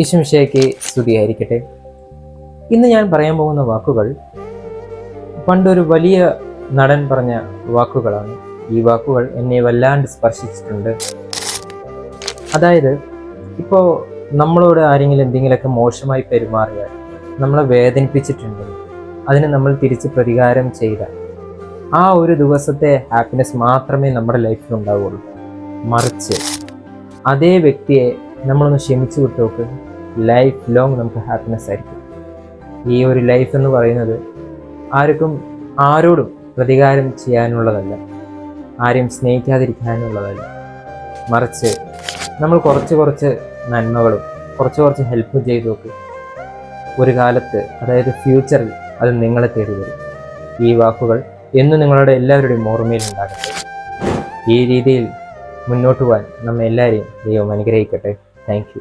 ഈശോമിശിഹായ്ക്ക് സ്തുതിയായിരിക്കട്ടെ. ഇന്ന് ഞാൻ പറയാൻ പോകുന്ന വാക്കുകൾ പണ്ടൊരു വലിയ നടൻ പറഞ്ഞ വാക്കുകളാണ്. ഈ വാക്കുകൾ എന്നെ വല്ലാണ്ട് സ്പർശിച്ചിട്ടുണ്ട്. അതായത്, ഇപ്പോൾ നമ്മളോട് ആരെങ്കിലും എന്തെങ്കിലുമൊക്കെ മോശമായി പെരുമാറിയാൽ, നമ്മളെ വേദനിപ്പിച്ചിട്ടുണ്ടെങ്കിൽ അതിന് നമ്മൾ തിരിച്ച് പ്രതികാരം ചെയ്താൽ ആ ഒരു ദിവസത്തെ ഹാപ്പിനെസ് മാത്രമേ നമ്മുടെ ലൈഫിൽ ഉണ്ടാവുകയുള്ളൂ. മറിച്ച് അതേ വ്യക്തിയെ നമ്മളൊന്ന് ക്ഷമിച്ചു വിട്ടോക്ക്, ലൈഫ് ലോങ് നമുക്ക് ഹാപ്പിനെസ് ആയിരിക്കും. ഈ ഒരു ലൈഫ് എന്ന് പറയുന്നത് ആരോടും പ്രതികാരം ചെയ്യാനുള്ളതല്ല, ആരെയും സ്നേഹിക്കാതിരിക്കാനുള്ളതല്ല. മറിച്ച് നമ്മൾ കുറച്ച് നന്മകളും കുറച്ച് ഹെൽപ്പ് ചെയ്ത് നോക്ക്. ഒരു കാലത്ത്, അതായത് ഫ്യൂച്ചറിൽ, അത് നിങ്ങളെ തേടി വരും. ഈ വാക്കുകൾ എന്നും നിങ്ങളുടെ എല്ലാവരുടെയും ഓർമ്മയിൽ ഉണ്ടാകട്ടെ. ഈ രീതിയിൽ മുന്നോട്ട് പോകാൻ നമ്മെ എല്ലാവരെയും ദൈവം അനുഗ്രഹിക്കട്ടെ. Thank you.